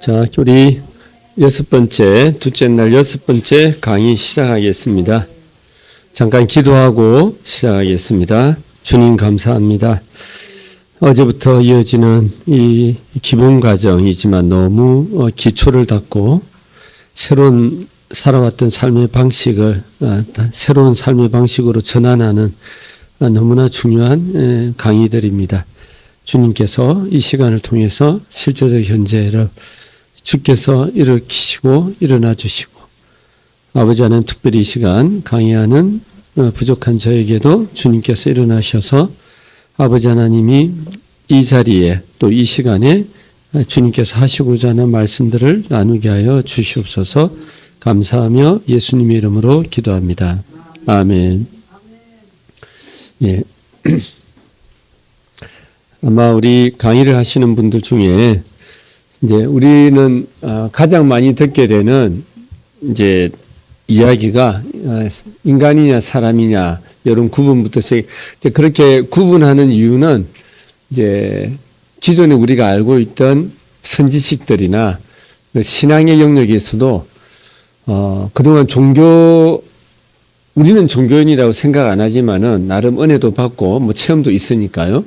자, 우리 둘째 날 여섯 번째 강의 시작하겠습니다. 잠깐 기도하고 시작하겠습니다. 주님 감사합니다. 어제부터 이어지는 이 기본 과정이지만 너무 기초를 닦고 새로운 살아왔던 삶의 방식을 새로운 삶의 방식으로 전환하는 너무나 중요한 강의들입니다. 주님께서 이 시간을 통해서 실제적 현재를 주께서 일으키시고 일어나 주시고 아버지 하나님 특별히 이 시간 강의하는 부족한 저에게도 주님께서 일어나셔서 아버지 하나님이 이 자리에 또 이 시간에 주님께서 하시고자 하는 말씀들을 나누게 하여 주시옵소서. 감사하며 예수님의 이름으로 기도합니다. 아멘. 예. 아마 우리 강의를 하시는 분들 중에 이제 우리는 가장 많이 듣게 되는 이제 이야기가 인간이냐 사람이냐 이런 구분부터 이제 그렇게 구분하는 이유는 이제 기존에 우리가 알고 있던 선지식들이나 신앙의 영역에서도 그동안 우리는 종교인이라고 생각 안 하지만은 나름 은혜도 받고 뭐 체험도 있으니까요.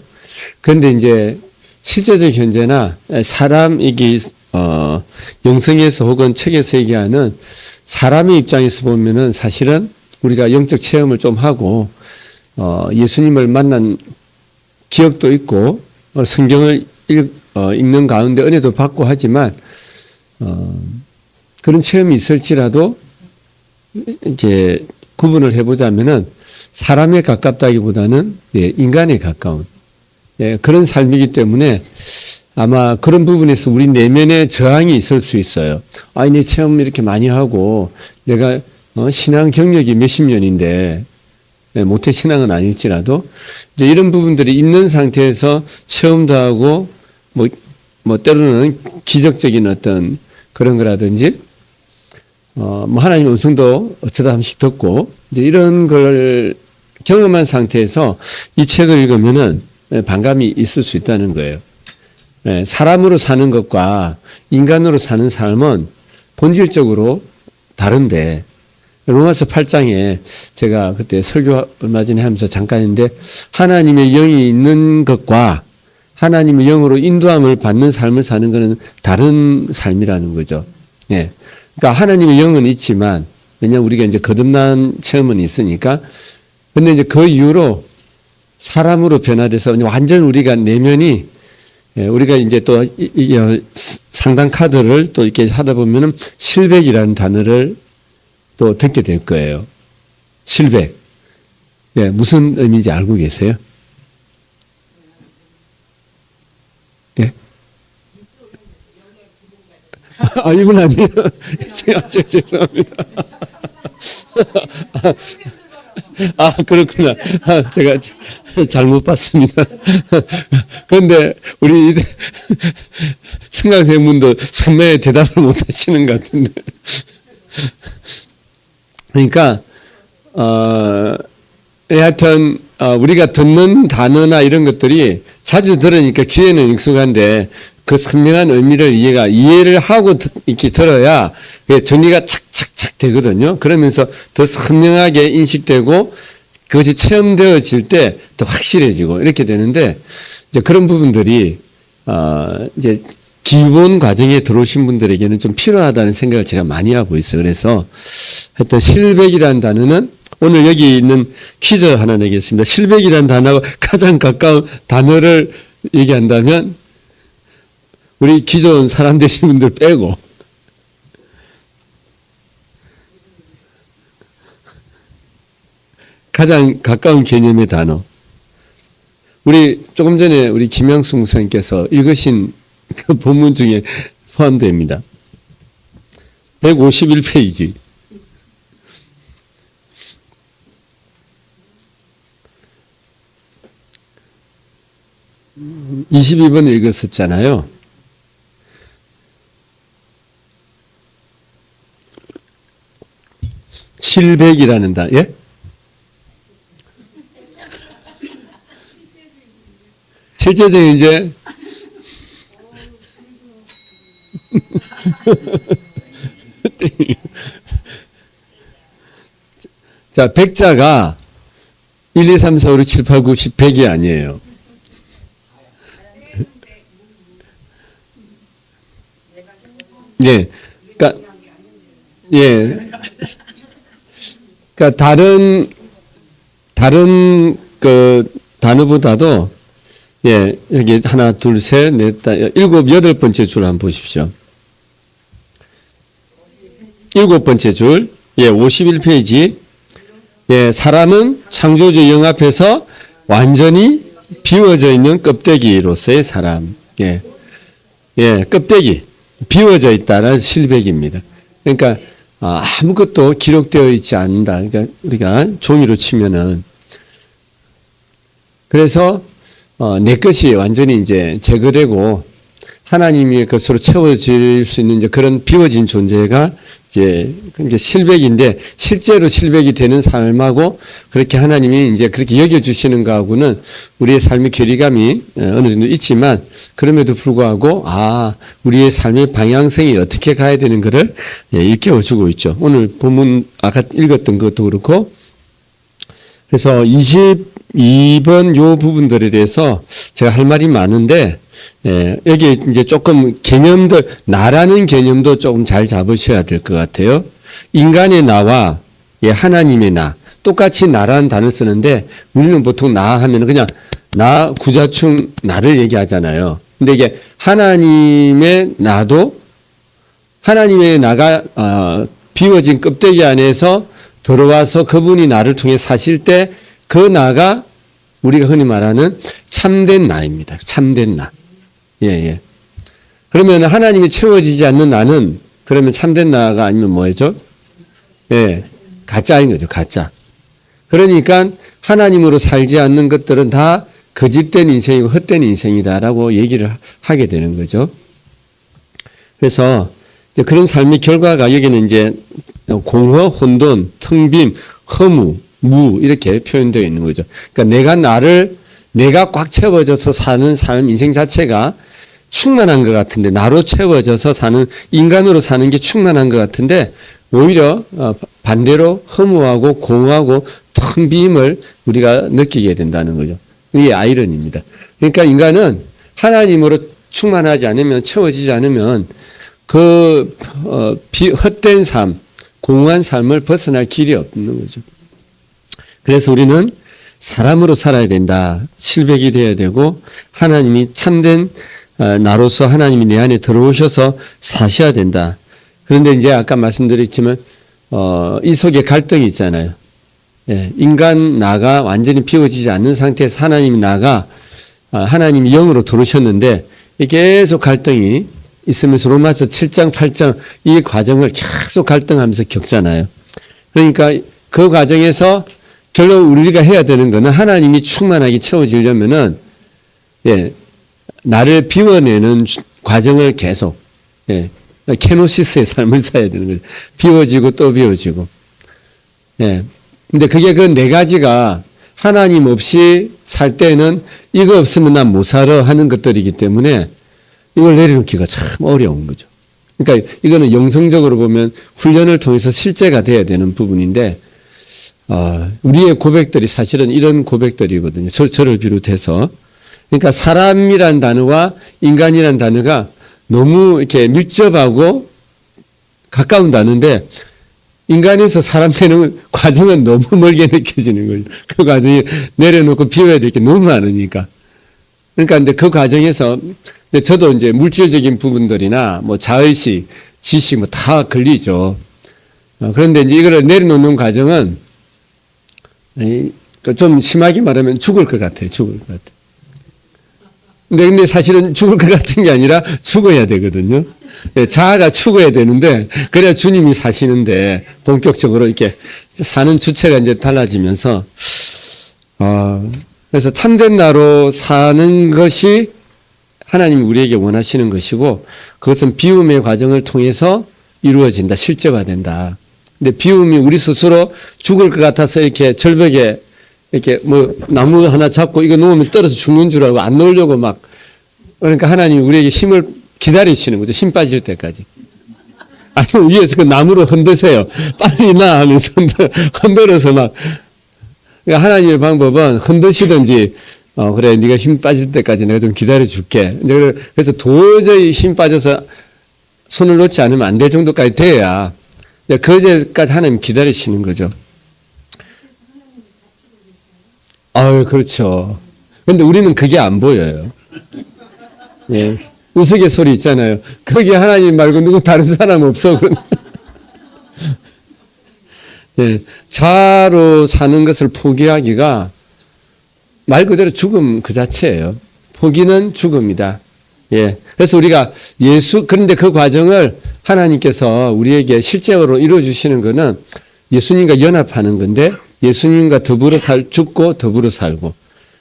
그런데 이제 실제적 현재나 이게 영성에서 혹은 책에서 얘기하는 사람의 입장에서 보면은 사실은 우리가 영적 체험을 좀 하고 예수님을 만난 기억도 있고 성경을 읽는 가운데 은혜도 받고 하지만 그런 체험이 있을지라도 이제 구분을 해보자면은 사람에 가깝다기보다는 인간에 가까운 그런 삶이기 때문에 아마 그런 부분에서 우리 내면에 저항이 있을 수 있어요. 내 체험 이렇게 많이 하고 내가 신앙 경력이 몇십 년인데 모태 신앙은 아닐지라도 이제 이런 부분들이 있는 상태에서 체험도 하고 뭐 때로는 기적적인 어떤 그런 거라든지 뭐 하나님의 음성도 어쩌다 한 번씩 듣고 이제 이런 걸 경험한 상태에서 이 책을 읽으면은 반감이 있을 수 있다는 거예요. 사람으로 사는 것과 인간으로 사는 삶은 본질적으로 다른데 로마서 8장에 제가 그때 설교 얼마 전에 하면서 잠깐 했는데 하나님의 영이 있는 것과 하나님의 영으로 인도함을 받는 삶을 사는 것은 다른 삶이라는 거죠. 그러니까 하나님의 영은 있지만 왜냐하면 우리가 이제 거듭난 체험은 있으니까 근데 이제 그 이후로 사람으로 변화돼서 완전 우리가 내면이 우리가 이제 또 상담 카드를 또 이렇게 하다 보면은 실백이라는 단어를 또 듣게 될 거예요. 실백. 무슨 의미인지 알고 계세요? 예? 이분 아니에요. 죄송합니다. 그렇구나. 제가 잘못 봤습니다. 그런데 우리 청강생분도 선매에 대답을 못 하시는 것 같은데. 그러니까, 하여튼, 우리가 듣는 단어나 이런 것들이 자주 들으니까 귀에는 익숙한데 그 선명한 의미를 이해를 하고 이렇게 들어야 정리가 착착착 되거든요. 그러면서 더 선명하게 인식되고 그것이 체험되어질 때 더 확실해지고 이렇게 되는데 이제 그런 부분들이 이제 기본 과정에 들어오신 분들에게는 좀 필요하다는 생각을 제가 많이 하고 있어요. 그래서 하여튼 실백이라는 단어는 오늘 여기 있는 퀴즈 하나 내겠습니다. 실백이라는 단어가 가장 가까운 단어를 얘기한다면 우리 기존 사람 되신 분들 빼고 가장 가까운 개념의 단어. 우리 조금 전에 우리 김양수 목사님께서 읽으신 그 본문 중에 포함됩니다. 151페이지. 22번 읽었었잖아요. 실백이라는 단어. 예? 실제적인 이제 자, 100자가 1, 2, 3, 4, 5, 6, 7, 8, 9, 10, 100이 아니에요. 예. 그러니까, 예. 그러니까 다른 그 단어보다도 예, 여기 하나, 둘, 셋, 넷, 일곱, 여덟 번째 줄 한번 보십시오. 일곱 번째 줄, 예, 51페이지. 예, 사람은 창조주 영 앞에서 완전히 비워져 있는 껍데기로서의 사람. 예, 예, 껍데기. 비워져 있다는 실백입니다. 그러니까, 아무것도 기록되어 있지 않는다. 그러니까 우리가 종이로 치면은. 그래서, 내 것이 완전히 이제 제거되고 하나님의 것으로 채워질 수 있는 이제 그런 비워진 존재가 이제 실백인데 실제로 실백이 되는 삶하고 그렇게 하나님이 이제 그렇게 여겨주시는 거하고는 우리의 삶의 괴리감이 어느 정도 있지만 그럼에도 불구하고 우리의 삶의 방향성이 어떻게 가야 되는 것을 일깨워주고 있죠. 오늘 본문 아까 읽었던 것도 그렇고 그래서 22번 요 부분들에 대해서 제가 할 말이 많은데, 여기 이제 조금 개념들, 나라는 개념도 조금 잘 잡으셔야 될 것 같아요. 인간의 나와 하나님의 나, 똑같이 나라는 단어를 쓰는데, 우리는 보통 나 하면 그냥 나 구자충 나를 얘기하잖아요. 근데 이게 하나님의 나도, 하나님의 나가, 비워진 껍데기 안에서 들어와서 그분이 나를 통해 사실 때 그 나가 우리가 흔히 말하는 참된 나입니다. 참된 나. 예, 예. 그러면 하나님이 채워지지 않는 나는 그러면 참된 나가 아니면 뭐죠? 예. 가짜인 거죠. 가짜. 그러니까 하나님으로 살지 않는 것들은 다 거짓된 인생이고 헛된 인생이다라고 얘기를 하게 되는 거죠. 그래서 이제 그런 삶의 결과가 여기는 이제 공허, 혼돈, 텅 빔, 허무, 무 이렇게 표현되어 있는 거죠. 그러니까 내가 꽉 채워져서 사는 삶 인생 자체가 충만한 것 같은데 나로 채워져서 사는 인간으로 사는 게 충만한 것 같은데 오히려 반대로 허무하고 공허하고 텅 빔을 우리가 느끼게 된다는 거죠. 이게 아이러니입니다. 그러니까 인간은 하나님으로 충만하지 않으면 채워지지 않으면 그 헛된 삶, 공허한 삶을 벗어날 길이 없는 거죠. 그래서 우리는 사람으로 살아야 된다. 실백이 되어야 되고 하나님이 참된 나로서 하나님이 내 안에 들어오셔서 사셔야 된다. 그런데 이제 아까 말씀드렸지만 이 속에 갈등이 있잖아요. 예, 인간 나가 완전히 비워지지 않는 상태에서 하나님이 나가 하나님이 영으로 들어오셨는데 계속 갈등이 있으면서 로마서 7장 8장 이 과정을 계속 갈등하면서 겪잖아요. 그러니까 그 과정에서 결국 우리가 해야 되는 거는 하나님이 충만하게 채워지려면은 나를 비워내는 과정을 계속 케노시스의 삶을 살아야 되는 거죠. 비워지고 또 비워지고. 근데 그게 그 네 가지가 하나님 없이 살 때는 이거 없으면 난 못 살아 하는 것들이기 때문에 이걸 내려놓기가 참 어려운 거죠. 그러니까 이거는 영성적으로 보면 훈련을 통해서 실제가 돼야 되는 부분인데 우리의 고백들이 사실은 이런 고백들이거든요. 저를 비롯해서. 그러니까 사람이란 단어와 인간이란 단어가 너무 이렇게 밀접하고 가까운 단어인데 인간에서 사람 되는 과정은 너무 멀게 느껴지는 거예요. 그 과정이 내려놓고 비워야 될 게 너무 많으니까. 그러니까 근데 그 과정에서 저도 이제 물질적인 부분들이나 뭐 자의식, 지식 뭐 다 걸리죠. 그런데 이제 이거를 내려놓는 과정은 좀 심하게 말하면 죽을 것 같아요. 죽을 것 같아요. 근데 사실은 죽을 것 같은 게 아니라 죽어야 되거든요. 자아가 죽어야 되는데 그래야 주님이 사시는데 본격적으로 이렇게 사는 주체가 이제 달라지면서 그래서 참된 나로 사는 것이 하나님이 우리에게 원하시는 것이고 그것은 비움의 과정을 통해서 이루어진다. 실제화된다. 근데 비움이 우리 스스로 죽을 것 같아서 이렇게 절벽에 이렇게 뭐 나무 하나 잡고 이거 놓으면 떨어져 죽는 줄 알고 안 놓으려고 막 그러니까 하나님이 우리에게 힘을 기다리시는 거죠. 힘 빠질 때까지. 아니면 위에서 그 나무로 흔드세요. 빨리 나 하면서 흔들어서 막. 그러니까 하나님의 방법은 흔드시든지, 그래, 네가 힘 빠질 때까지 내가 좀 기다려줄게. 그래서 도저히 힘 빠져서 손을 놓지 않으면 안 될 정도까지 돼야, 그제까지 하나님 기다리시는 거죠. 그렇죠. 근데 우리는 그게 안 보여요. 예. 우스갯소리 있잖아요. 거기 하나님 말고 누구 다른 사람 없어. 예. 자로 사는 것을 포기하기가 말 그대로 죽음 그 자체예요. 포기는 죽음이다. 예. 그래서 우리가 그런데 그 과정을 하나님께서 우리에게 실제로 이루어주시는 것은 예수님과 연합하는 건데, 예수님과 더불어 죽고 더불어 살고.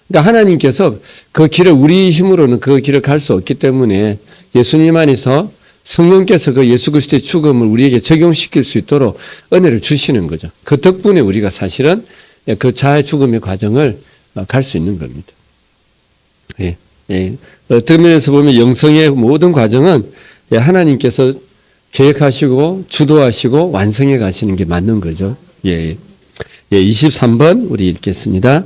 그러니까 하나님께서 그 길을, 우리 힘으로는 그 길을 갈 수 없기 때문에 예수님 안에서 성령께서 그 예수 그리스도의 죽음을 우리에게 적용시킬 수 있도록 은혜를 주시는 거죠. 그 덕분에 우리가 사실은 그 자의 죽음의 과정을 갈 수 있는 겁니다. 예. 예. 어떤 면에서 보면 영성의 모든 과정은 하나님께서 계획하시고 주도하시고 완성해 가시는 게 맞는 거죠. 예. 예. 23번 우리 읽겠습니다.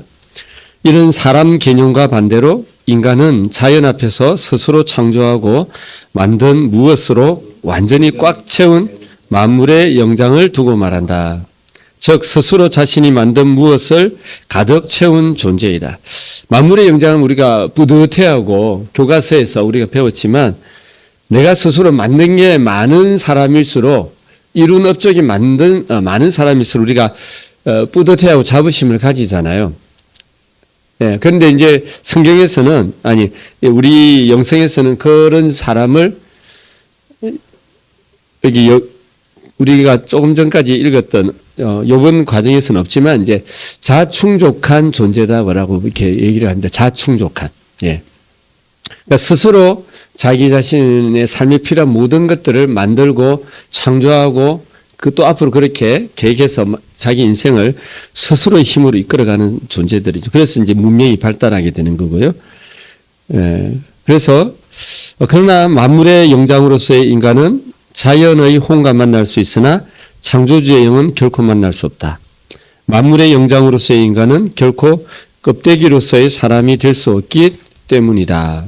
이는 사람 개념과 반대로 인간은 자연 앞에서 스스로 창조하고 만든 무엇으로 완전히 꽉 채운 만물의 영장을 두고 말한다. 즉 스스로 자신이 만든 무엇을 가득 채운 존재이다. 만물의 영장은 우리가 뿌듯해하고 교과서에서 우리가 배웠지만, 내가 스스로 만든 게 많은 사람일수록, 이룬 업적이 많은 사람일수록 우리가 뿌듯해하고 자부심을 가지잖아요. 예, 그런데 이제 성경에서는, 우리 영성에서는 그런 사람을, 여기 우리가 조금 전까지 읽었던 요번 과정에서는 없지만, 이제 자충족한 존재다라고 이렇게 얘기를 합니다. 자충족한. 예. 그러니까 스스로 자기 자신의 삶에 필요한 모든 것들을 만들고 창조하고, 그 또 앞으로 그렇게 계획해서 자기 인생을 스스로의 힘으로 이끌어가는 존재들이죠. 그래서 이제 문명이 발달하게 되는 거고요. 예. 그래서 그러나 만물의 영장으로서의 인간은 자연의 호응과 만날 수 있으나 창조주의 영은 결코 만날 수 없다. 만물의 영장으로서의 인간은 결코 껍데기로서의 사람이 될 수 없기 때문이다.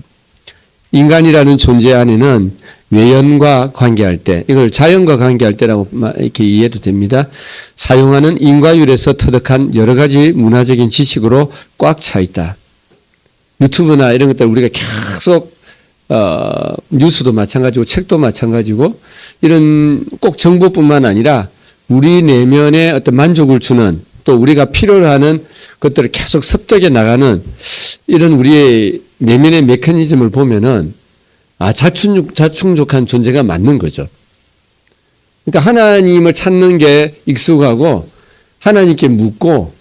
인간이라는 존재 안에는 외연과 관계할 때, 이걸 자연과 관계할 때라고 이렇게 이해해도 됩니다. 사용하는 인과율에서 터득한 여러 가지 문화적인 지식으로 꽉 차 있다. 유튜브나 이런 것들 우리가 계속 뉴스도 마찬가지고 책도 마찬가지고, 이런 꼭 정보뿐만 아니라 우리 내면에 어떤 만족을 주는, 또 우리가 필요로 하는 것들을 계속 습득해 나가는 이런 우리의 내면의 메커니즘을 보면은 자충족한 존재가 맞는 거죠. 그러니까 하나님을 찾는 게 익숙하고 하나님께 묻고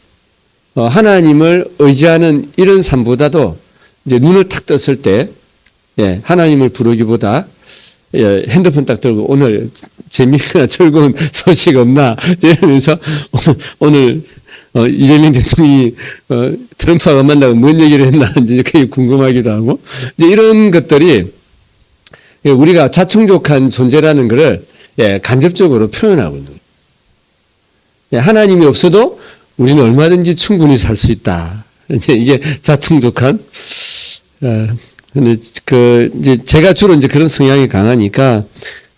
하나님을 의지하는 이런 삶보다도 이제 눈을 탁 떴을 때 하나님을 부르기보다 핸드폰 딱 들고 오늘 재미있거나 즐거운 소식 없나 이러면서 오늘 이재명 대통령이 트럼프와 만나고 뭔 얘기를 했나 이제 그게 궁금하기도 하고, 이제 이런 것들이 우리가 자충족한 존재라는 것을 간접적으로 표현하고 있는 거예요. 하나님이 없어도 우리는 얼마든지 충분히 살 수 있다. 이게 자충족한. 근데 이제 제가 주로 이제 그런 성향이 강하니까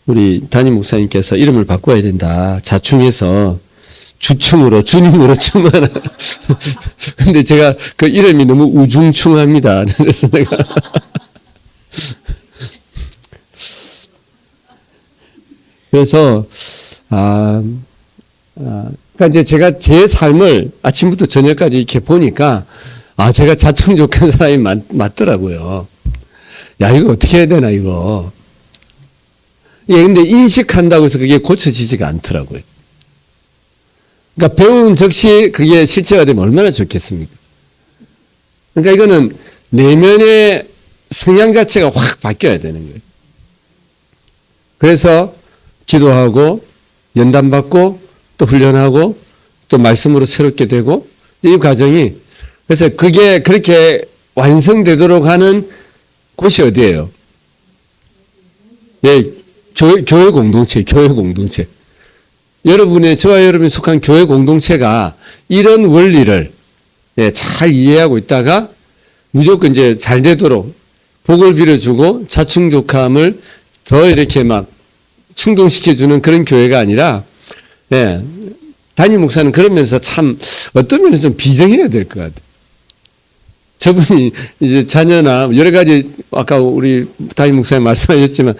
우리 담임 목사님께서 이름을 바꿔야 된다. 자충해서 주충으로, 주님으로 충만한. 근데 제가 그 이름이 너무 우중충합니다. 그래서 내가. 그래서, 그러니까 이제 제가 제 삶을 아침부터 저녁까지 이렇게 보니까, 제가 자충족한 사람이 맞더라고요. 야, 이거 어떻게 해야 되나, 이거. 근데 인식한다고 해서 그게 고쳐지지가 않더라고요. 그러니까 배운 즉시 그게 실체가 되면 얼마나 좋겠습니까? 그러니까 이거는 내면의 성향 자체가 확 바뀌어야 되는 거예요. 그래서 기도하고 연단받고 또 훈련하고 또 말씀으로 새롭게 되고, 이 과정이, 그래서 그게 그렇게 완성되도록 하는 곳이 어디예요? 예, 교회 공동체, 교회 공동체. 저와 여러분이 속한 교회 공동체가 이런 원리를 예, 잘 이해하고 있다가 무조건 이제 잘 되도록 복을 빌어주고 자충족함을 더 이렇게 막 충동시켜주는 그런 교회가 아니라, 예, 담임 목사는 그런 면에서 참 어떤 면에서 좀 비정해야 될 것 같아요. 저분이 이제 자녀나 여러 가지 아까 우리 담임 목사님 말씀하셨지만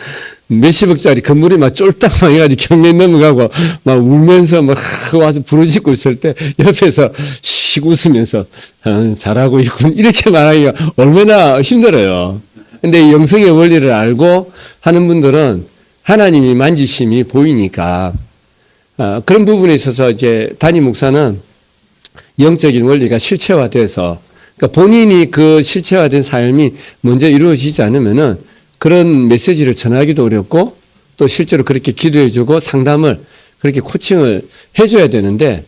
몇십억짜리 건물이 막 쫄딱 망해가지고 경매 넘어가고 막 울면서 막 와서 부르짖고 있을 때 옆에서 씩 웃으면서 잘하고 있군 이렇게 말하기가 얼마나 힘들어요. 근데 이 영성의 원리를 알고 하는 분들은 하나님이 만지심이 보이니까 그런 부분에 있어서 이제 담임 목사는 영적인 원리가 실체화돼서 그러니까 본인이 그 실체화된 삶이 먼저 이루어지지 않으면은 그런 메시지를 전하기도 어렵고 또 실제로 그렇게 기도해주고 상담을 그렇게 코칭을 해줘야 되는데,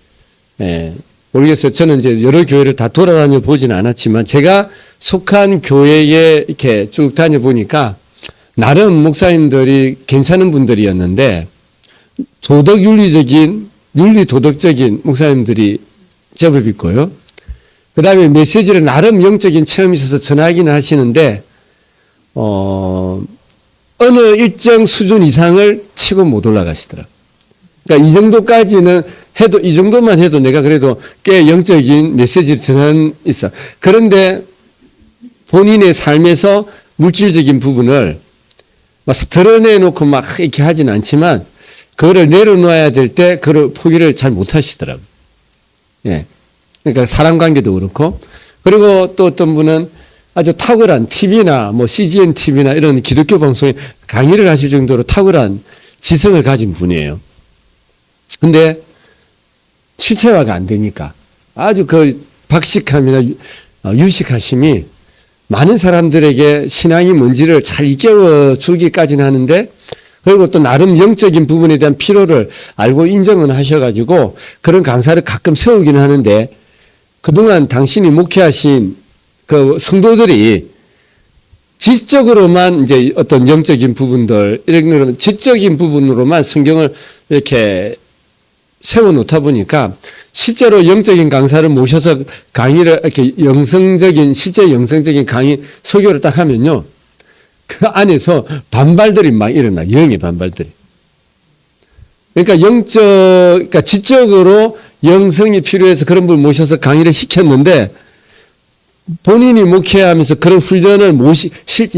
모르겠어요. 저는 이제 여러 교회를 다 돌아다녀 보지는 않았지만 제가 속한 교회에 이렇게 쭉 다녀보니까 나름 목사님들이 괜찮은 분들이었는데 윤리 도덕적인 목사님들이 제법 있고요. 그 다음에 메시지를 나름 영적인 체험이 있어서 전하기는 하시는데, 어느 일정 수준 이상을 치고 못 올라가시더라고요. 그러니까 이 정도까지는 해도, 이 정도만 해도 내가 그래도 꽤 영적인 메시지를 전하는 있어. 그런데 본인의 삶에서 물질적인 부분을 막 드러내놓고 막 이렇게 하진 않지만, 그거를 내려놓아야 될 때, 그걸 포기를 잘 못 하시더라고요. 예. 그러니까 사람 관계도 그렇고, 그리고 또 어떤 분은 아주 탁월한 TV나 뭐 CGN TV나 이런 기독교 방송에 강의를 하실 정도로 탁월한 지성을 가진 분이에요. 근데 실체화가 안 되니까 아주 그 박식함이나 유식하심이 많은 사람들에게 신앙이 뭔지를 잘 일깨워 주기까지는 하는데, 그리고 또 나름 영적인 부분에 대한 필요를 알고 인정은 하셔가지고 그런 강사를 가끔 세우기는 하는데, 그동안 당신이 목회하신 그 성도들이 지적으로만 이제 어떤 영적인 부분들, 이런 지적인 부분으로만 성경을 이렇게 세워놓다 보니까 실제로 영적인 강사를 모셔서 강의를 이렇게 실제 영성적인 강의 설교를 딱 하면요. 그 안에서 반발들이 막 일어나, 영의 반발들이. 그러니까 지적으로 영성이 필요해서 그런 분을 모셔서 강의를 시켰는데, 본인이 목회하면서 그런 훈련을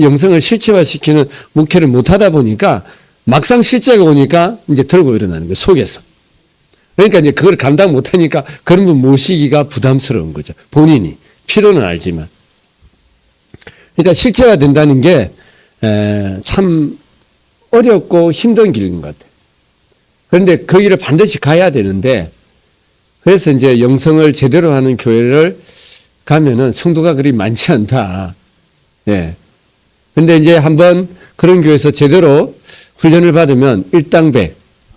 영성을 실체화시키는 목회를 못하다 보니까 막상 실제가 오니까 이제 들고 일어나는 거예요, 속에서. 그러니까 이제 그걸 감당 못하니까 그런 분 모시기가 부담스러운 거죠. 본인이. 필요는 알지만. 그러니까 실체화된다는 게 참 어렵고 힘든 길인 것 같아요. 그런데 그 길을 반드시 가야 되는데, 그래서 이제 영성을 제대로 하는 교회를 가면은 성도가 그리 많지 않다. 예. 근데 이제 한번 그런 교회에서 제대로 훈련을 받으면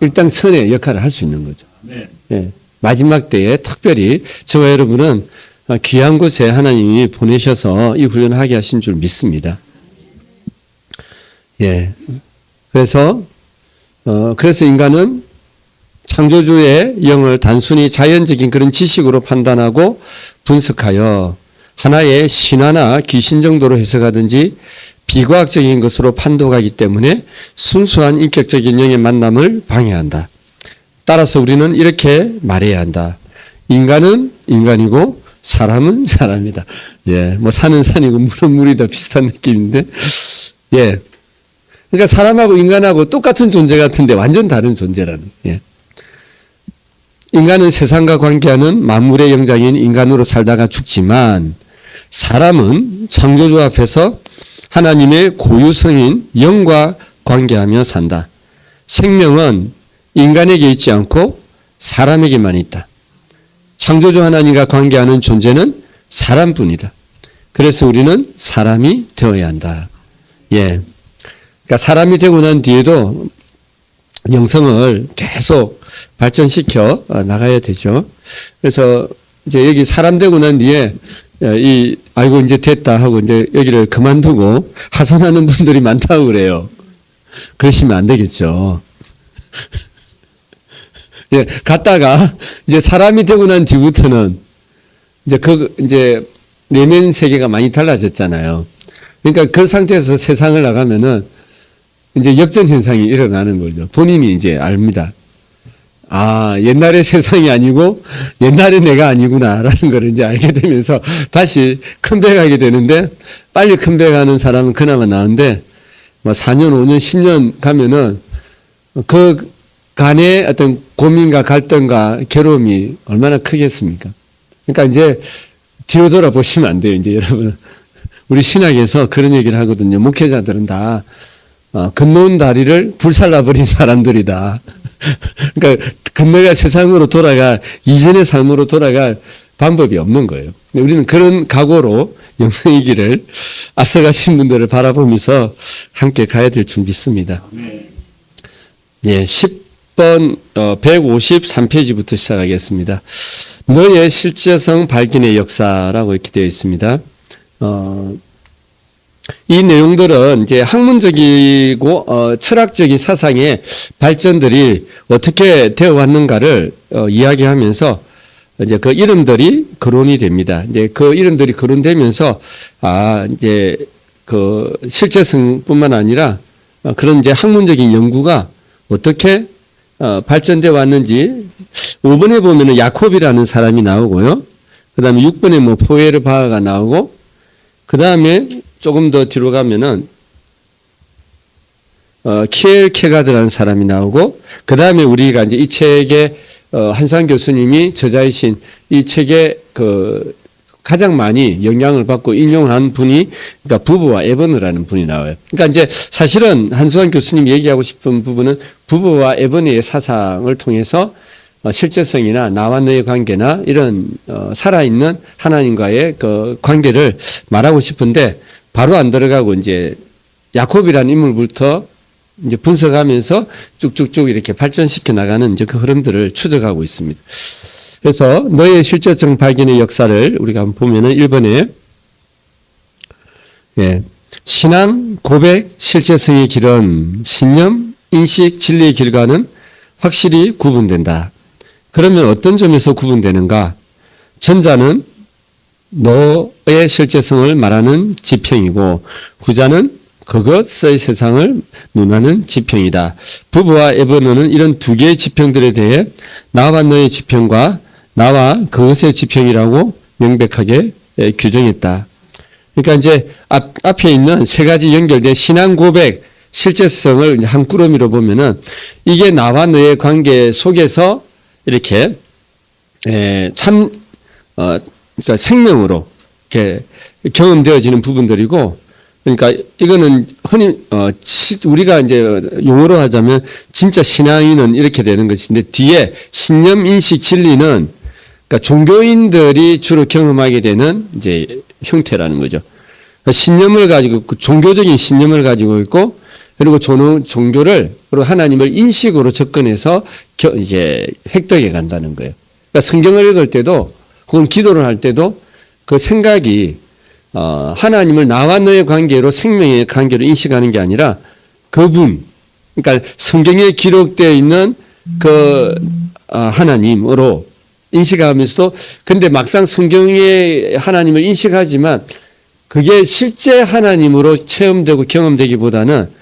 일당천의 역할을 할 수 있는 거죠. 네. 예. 마지막 때에 특별히 저와 여러분은 귀한 곳에 하나님이 보내셔서 이 훈련을 하게 하신 줄 믿습니다. 예. 그래서 인간은 창조주의 영을 단순히 자연적인 그런 지식으로 판단하고 분석하여 하나의 신화나 귀신 정도로 해석하든지 비과학적인 것으로 판독하기 때문에 순수한 인격적인 영의 만남을 방해한다. 따라서 우리는 이렇게 말해야 한다. 인간은 인간이고 사람은 사람이다. 예, 뭐 산은 산이고 물은 물이다 비슷한 느낌인데, 예. 그러니까 사람하고 인간하고 똑같은 존재 같은데 완전 다른 존재라는. 예. 인간은 세상과 관계하는 만물의 영장인 인간으로 살다가 죽지만, 사람은 창조주 앞에서 하나님의 고유성인 영과 관계하며 산다. 생명은 인간에게 있지 않고 사람에게만 있다. 창조주 하나님과 관계하는 존재는 사람뿐이다. 그래서 우리는 사람이 되어야 한다. 예. 그러니까 사람이 되고 난 뒤에도 영성을 계속 발전시켜 나가야 되죠. 그래서 이제 여기 사람 되고 난 뒤에 아이고 이제 됐다 하고 이제 여기를 그만두고 하산하는 분들이 많다고 그래요. 그러시면 안 되겠죠. 예, 갔다가 이제 사람이 되고 난 뒤부터는 이제 내면 세계가 많이 달라졌잖아요. 그러니까 그 상태에서 세상을 나가면은 이제 역전 현상이 일어나는 거죠. 본인이 이제 압니다. 아, 옛날의 세상이 아니고 옛날의 내가 아니구나라는 걸 이제 알게 되면서 다시 컴백하게 되는데, 빨리 컴백하는 사람은 그나마 나은데 뭐 4년, 5년, 10년 가면은 그 간의 어떤 고민과 갈등과 괴로움이 얼마나 크겠습니까? 그러니까 이제 뒤로 돌아보시면 안 돼요, 이제 여러분. 우리 신학에서 그런 얘기를 하거든요. 목회자들은 다 건너온 다리를 불살라버린 사람들이다. 그러니까 건너가 세상으로 이전의 삶으로 돌아갈 방법이 없는 거예요. 우리는 그런 각오로 영성의 길을 앞서가신 분들을 바라보면서 함께 가야 될 줄 믿습니다. 예, 10번 153페이지부터 시작하겠습니다. 너의 실제성 발견의 역사라고 이렇게 되어 있습니다. 이 내용들은 이제 학문적이고 철학적인 사상의 발전들이 어떻게 되어 왔는가를 이야기하면서 이제 그 이름들이 거론이 됩니다. 이제 그 이름들이 거론되면서 이제 그 실제성뿐만 아니라 그런 이제 학문적인 연구가 어떻게 발전되어 왔는지 5번에 보면은 야콥이라는 사람이 나오고요. 그 다음에 6번에 뭐 포에르바흐가 나오고, 그 다음에 조금 더 뒤로 가면은 키엘케가드라는 사람이 나오고, 그 다음에 우리가 이제 이 책에 한수환 교수님이 저자이신 이 책에 가장 많이 영향을 받고 인용한 분이, 그러니까 부부와 에버너라는 분이 나와요. 그러니까 이제 사실은 한수환 교수님이 얘기하고 싶은 부분은 부부와 에버너의 사상을 통해서 실제성이나 나와 너의 관계나 이런 살아있는 하나님과의 그 관계를 말하고 싶은데 바로 안 들어가고 이제 야콥이라는 인물부터 이제 분석하면서 쭉쭉쭉 이렇게 발전시켜 나가는 이제 그 흐름들을 추적하고 있습니다. 그래서 너의 실제성 발견의 역사를 우리가 한번 보면은 1번에 신앙, 고백, 실제성의 길은 신념, 인식, 진리의 길과는 확실히 구분된다. 그러면 어떤 점에서 구분되는가? 전자는 너의 실제성을 말하는 지평이고, 후자는 그것의 세상을 논하는 지평이다. 부부와 에버너는 이런 두 개의 지평들에 대해 나와 너의 지평과 나와 그것의 지평이라고 명백하게 규정했다. 그러니까 이제 앞에 있는 세 가지 연결된 신앙, 고백, 실제성을 한 꾸러미로 보면은 이게 나와 너의 관계 속에서 이렇게 그러니까 생명으로 이렇게 경험되어지는 부분들이고, 그러니까 이거는 흔히 우리가 이제 용어로 하자면 진짜 신앙인은 이렇게 되는 것인데, 뒤에 신념, 인식, 진리는 그러니까 종교인들이 주로 경험하게 되는 이제 형태라는 거죠. 그러니까 신념을 가지고 종교적인 신념을 가지고 있고, 그리고 종교를 그리고 하나님을 인식으로 접근해서 이제 획득해 간다는 거예요. 그러니까 성경을 읽을 때도 혹은 기도를 할 때도 그 생각이 하나님을 나와 너의 관계로 생명의 관계로 인식하는 게 아니라 그분, 그러니까 성경에 기록되어 있는 그 하나님으로 인식하면서도, 근데 막상 성경의 하나님을 인식하지만 그게 실제 하나님으로 체험되고 경험되기보다는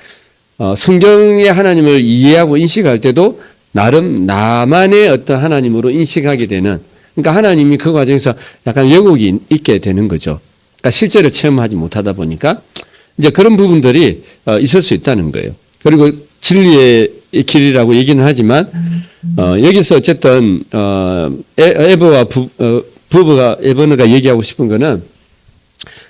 성경의 하나님을 이해하고 인식할 때도 나름 나만의 어떤 하나님으로 인식하게 되는, 그러니까 하나님이 그 과정에서 약간 왜곡이 있게 되는 거죠. 그러니까 실제로 체험하지 못하다 보니까 이제 그런 부분들이 있을 수 있다는 거예요. 그리고 진리의 길이라고 얘기는 하지만 여기서 어쨌든 에버너가 얘기하고 싶은 거는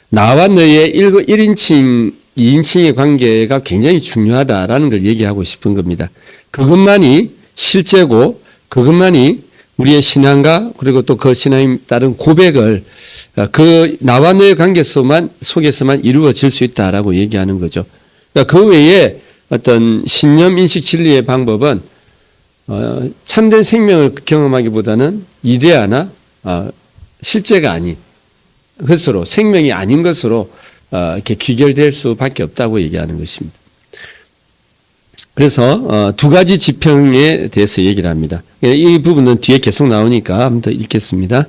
나와 너의 1인칭, 2인칭의 관계가 굉장히 중요하다라는 걸 얘기하고 싶은 겁니다. 그것만이 실제고 그것만이 우리의 신앙과 그리고 또 그 신앙에 따른 고백을 그 나와 너의 관계 속에서만 이루어질 수 있다라고 얘기하는 거죠. 그러니까 그 외에 어떤 신념, 인식, 진리의 방법은 참된 생명을 경험하기보다는 이데아나 실제가 아닌 것으로, 생명이 아닌 것으로 이렇게 귀결될 수밖에 없다고 얘기하는 것입니다. 그래서 두 가지 지평에 대해서 얘기를 합니다. 이 부분은 뒤에 계속 나오니까 한번 더 읽겠습니다.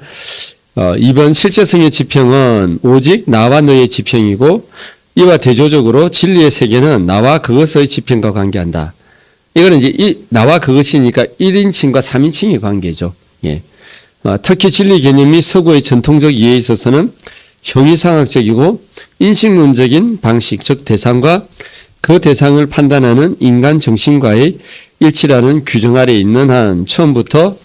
이번 실제성의 지평은 오직 나와 너의 지평이고 이와 대조적으로 진리의 세계는 나와 그것의 지평과 관계한다. 이거는 이제 나와 그것이니까 1인칭과 3인칭의 관계죠. 예. 특히 진리 개념이 서구의 전통적 이해에 있어서는 형이상학적이고 인식론적인 방식, 즉 대상과 그 대상을 판단하는 인간 정신과의 일치라는 규정 아래 있는 한 처음부터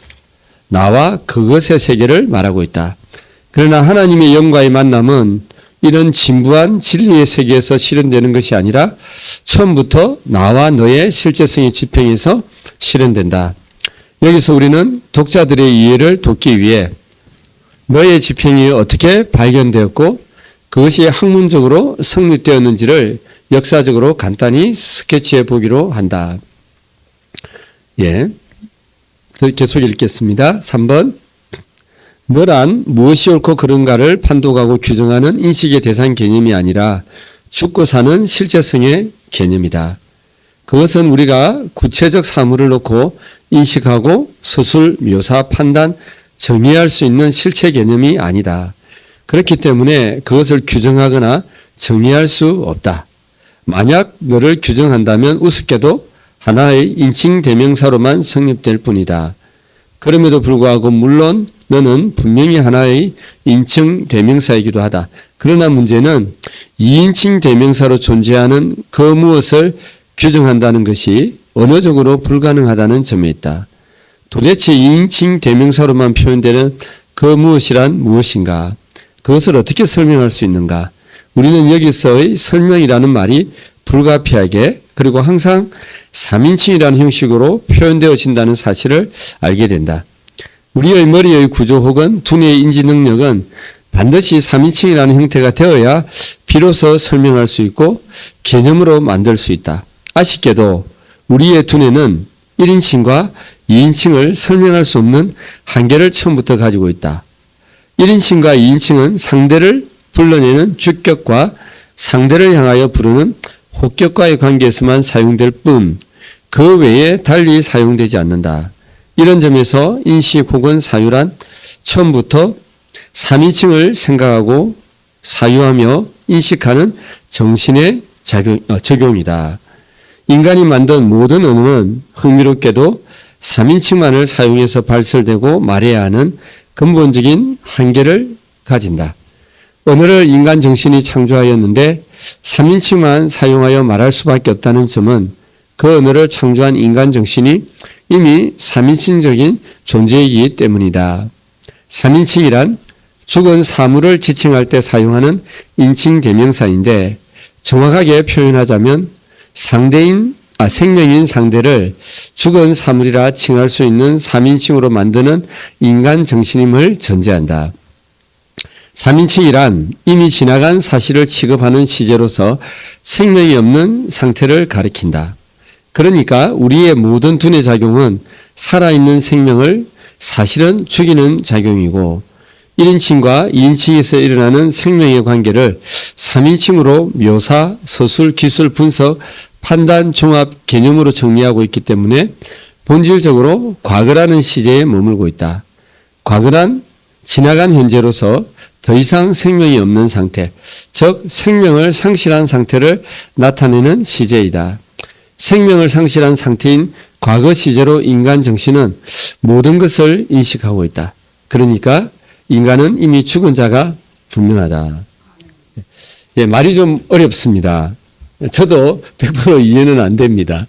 나와 그것의 세계를 말하고 있다. 그러나 하나님의 영과의 만남은 이런 진부한 진리의 세계에서 실현되는 것이 아니라 처음부터 나와 너의 실제성의 지평에서 실현된다. 여기서 우리는 독자들의 이해를 돕기 위해 너의 지평이 어떻게 발견되었고 그것이 학문적으로 성립되었는지를 역사적으로 간단히 스케치해 보기로 한다. 예. 계속 읽겠습니다. 3번. 너란 무엇이 옳고 그른가를 판독하고 규정하는 인식의 대상 개념이 아니라 죽고 사는 실제성의 개념이다. 그것은 우리가 구체적 사물을 놓고 인식하고 서술, 묘사, 판단, 정의할 수 있는 실체 개념이 아니다. 그렇기 때문에 그것을 규정하거나 정의할 수 없다. 만약 너를 규정한다면 우습게도 하나의 인칭 대명사로만 성립될 뿐이다. 그럼에도 불구하고 물론 너는 분명히 하나의 인칭 대명사이기도 하다. 그러나 문제는 2인칭 대명사로 존재하는 그 무엇을 규정한다는 것이 언어적으로 불가능하다는 점에 있다. 도대체 2인칭 대명사로만 표현되는 그 무엇이란 무엇인가? 그것을 어떻게 설명할 수 있는가? 우리는 여기서의 설명이라는 말이 불가피하게 그리고 항상 3인칭이라는 형식으로 표현되어진다는 사실을 알게 된다. 우리의 머리의 구조 혹은 두뇌의 인지 능력은 반드시 3인칭이라는 형태가 되어야 비로소 설명할 수 있고 개념으로 만들 수 있다. 아쉽게도 우리의 두뇌는 1인칭과 2인칭을 설명할 수 없는 한계를 처음부터 가지고 있다. 1인칭과 2인칭은 상대를 불러내는 주격과 상대를 향하여 부르는 호격과의 관계에서만 사용될 뿐 그 외에 달리 사용되지 않는다. 이런 점에서 인식 혹은 사유란 처음부터 3인칭을 생각하고 사유하며 인식하는 정신의 적용이다. 인간이 만든 모든 언어는 흥미롭게도 3인칭만을 사용해서 발설되고 말해야 하는 근본적인 한계를 가진다. 언어를 인간 정신이 창조하였는데 3인칭만 사용하여 말할 수밖에 없다는 점은 그 언어를 창조한 인간 정신이 이미 3인칭적인 존재이기 때문이다. 3인칭이란 죽은 사물을 지칭할 때 사용하는 인칭 대명사인데 정확하게 표현하자면 생명인 상대를 죽은 사물이라 칭할 수 있는 3인칭으로 만드는 인간 정신임을 전제한다. 3인칭이란 이미 지나간 사실을 취급하는 시제로서 생명이 없는 상태를 가리킨다. 그러니까 우리의 모든 두뇌 작용은 살아있는 생명을 사실은 죽이는 작용이고 1인칭과 2인칭에서 일어나는 생명의 관계를 3인칭으로 묘사, 서술, 기술, 분석, 판단, 종합, 개념으로 정리하고 있기 때문에 본질적으로 과거라는 시제에 머물고 있다. 과거란 지나간 현재로서 더 이상 생명이 없는 상태, 즉 생명을 상실한 상태를 나타내는 시제이다. 생명을 상실한 상태인 과거 시제로 인간 정신은 모든 것을 인식하고 있다. 그러니까 인간은 이미 죽은 자가 분명하다. 예, 말이 좀 어렵습니다. 저도 100% 이해는 안 됩니다.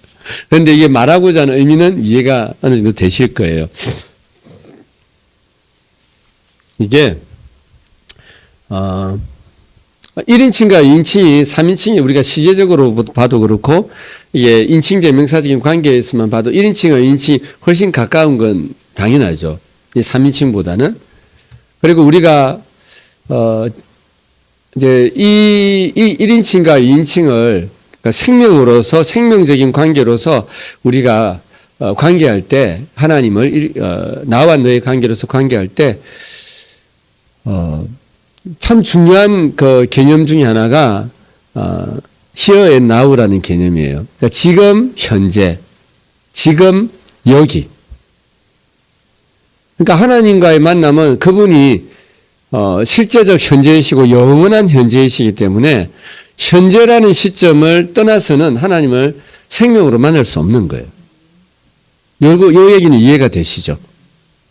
그런데 이게 말하고자 하는 의미는 이해가 어느 정도 되실 거예요. 이게 1인칭과 2인칭이 3인칭이 우리가 시제적으로 봐도 그렇고 이게 인칭 대명사적인 관계에서만 봐도 1인칭과 2인칭이 훨씬 가까운 건 당연하죠. 이 3인칭보다는. 그리고 우리가 이제 이 1인칭과 2인칭을 그러니까 생명으로서 생명적인 관계로서 우리가 관계할 때 하나님을 나와 너의 관계로서 관계할 때 참 중요한 그 개념 중에 하나가 here and now라는 개념이에요. 그러니까 지금 현재, 지금 여기. 그러니까 하나님과의 만남은 그분이 실제적 현재이시고 영원한 현재이시기 때문에 현재라는 시점을 떠나서는 하나님을 생명으로 만날 수 없는 거예요. 요 얘기는 이해가 되시죠?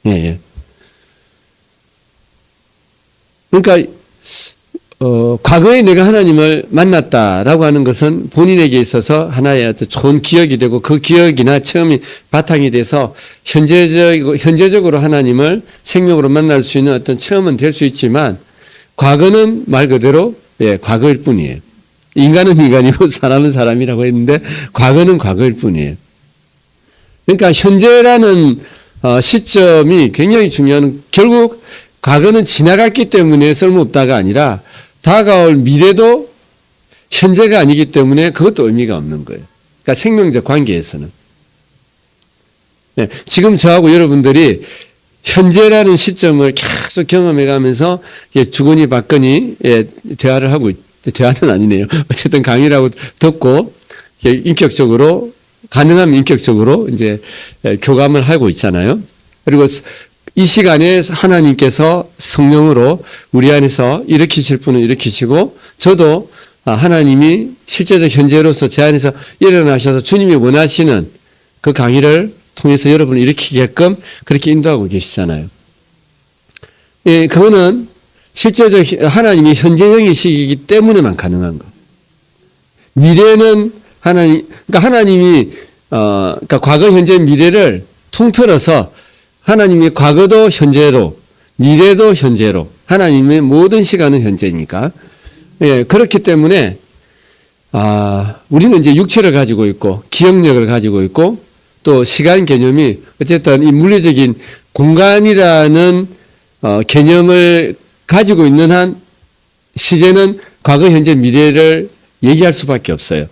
예, 예. 그러니까 과거에 내가 하나님을 만났다라고 하는 것은 본인에게 있어서 하나의 아주 좋은 기억이 되고 그 기억이나 체험이 바탕이 돼서 현재적으로 하나님을 생명으로 만날 수 있는 어떤 체험은 될 수 있지만 과거는 말 그대로 예, 과거일 뿐이에요. 인간은 인간이고 사람은 사람이라고 했는데 과거는 과거일 뿐이에요. 그러니까 현재라는 시점이 굉장히 중요한, 결국 과거는 지나갔기 때문에 쓸모없다가 아니라 다가올 미래도 현재가 아니기 때문에 그것도 의미가 없는 거예요. 그러니까 생명적 관계에서는. 네, 지금 저하고 여러분들이 현재라는 시점을 계속 경험해 가면서 주거니 받거니 대화를 하고, 대화는 아니네요. 어쨌든 강의라고 듣고 인격적으로, 가능하면 인격적으로 이제 교감을 하고 있잖아요. 그리고 이 시간에 하나님께서 성령으로 우리 안에서 일으키실 분은 일으키시고 저도 하나님이 실제적 현재로서 제 안에서 일어나셔서 주님이 원하시는 그 강의를 통해서 여러분을 일으키게끔 그렇게 인도하고 계시잖아요. 예, 그거는 실제적 하나님이 현재형이시기 때문에만 가능한 거. 미래는 그러니까 하나님이 그러니까 과거, 현재, 미래를 통틀어서 하나님이 과거도 현재로, 미래도 현재로, 하나님의 모든 시간은 현재니까. 예, 그렇기 때문에, 우리는 이제 육체를 가지고 있고, 기억력을 가지고 있고, 또 시간 개념이 어쨌든 이 물리적인 공간이라는, 개념을 가지고 있는 한, 시제는 과거, 현재, 미래를 얘기할 수밖에 없어요.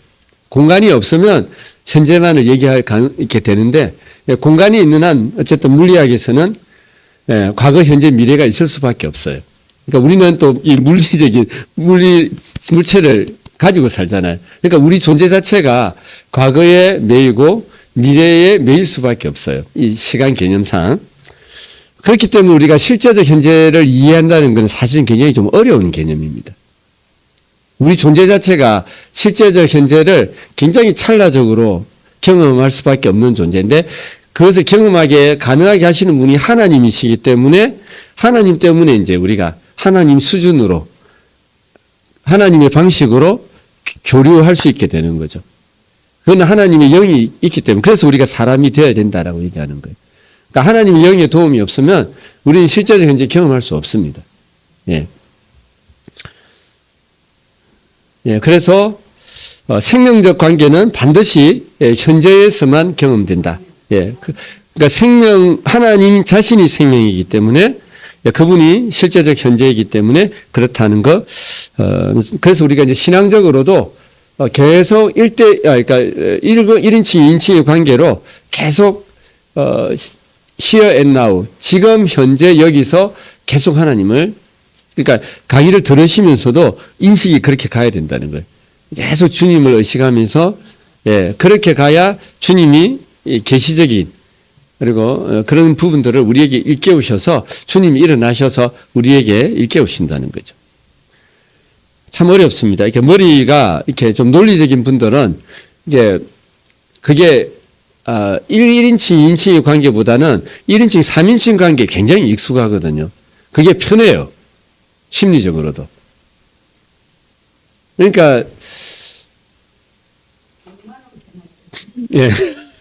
공간이 없으면 현재만을 얘기하게 되는데, 공간이 있는 한 어쨌든 물리학에서는 과거, 현재, 미래가 있을 수밖에 없어요. 그러니까 우리는 또 이 물리적인 물체를 가지고 살잖아요. 그러니까 우리 존재 자체가 과거에 매이고 미래에 매일 수밖에 없어요. 이 시간 개념상. 그렇기 때문에 우리가 실제적 현재를 이해한다는 것은 사실은 굉장히 좀 어려운 개념입니다. 우리 존재 자체가 실제적 현재를 굉장히 찰나적으로 경험할 수밖에 없는 존재인데 그것을 경험하게 가능하게 하시는 분이 하나님이시기 때문에 하나님 때문에 이제 우리가 하나님 수준으로 하나님의 방식으로 교류할 수 있게 되는 거죠. 그건 하나님의 영이 있기 때문에 그래서 우리가 사람이 되어야 된다라고 얘기하는 거예요. 그러니까 하나님의 영의 도움이 없으면 우리는 실제적 현재 경험할 수 없습니다. 예. 예, 그래서 생명적 관계는 반드시 현재에서만 경험된다. 예, 그러니까 하나님 자신이 생명이기 때문에 그분이 실제적 현재이기 때문에 그렇다는 것. 그래서 우리가 이제 신앙적으로도 계속 그러니까 1인칭, 2인칭의 관계로 계속 here and now, 지금 현재 여기서 계속 하나님을 그러니까 강의를 들으시면서도 인식이 그렇게 가야 된다는 거예요. 계속 주님을 의식하면서 그렇게 가야 주님이 계시적인 그리고 그런 부분들을 우리에게 일깨우셔서 주님이 일어나셔서 우리에게 일깨우신다는 거죠. 참 어렵습니다. 이렇게 머리가 이렇게 좀 논리적인 분들은 이제 그게 1인칭, 2인칭의 관계보다는 1인칭, 3인칭 관계에 굉장히 익숙하거든요. 그게 편해요. 심리적으로도. 그러니까 예,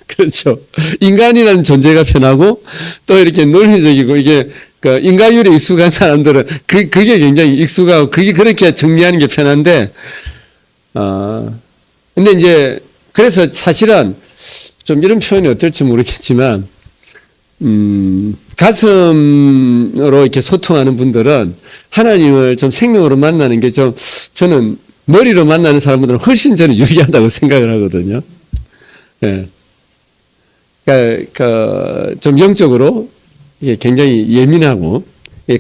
그렇죠. 인간이라는 존재가 편하고 또 이렇게 논리적이고 이게 그 인간율에 익숙한 사람들은 그게 굉장히 익숙하고 그게 그렇게 정리하는 게 편한데 근데 이제 그래서 사실은 좀 이런 표현이 어떨지 모르겠지만 가슴으로 이렇게 소통하는 분들은 하나님을 좀 생명으로 만나는 게 좀 저는 머리로 만나는 사람들은 훨씬 저는 유리하다고 생각을 하거든요. 예. 그러니까 좀 영적으로 굉장히 예민하고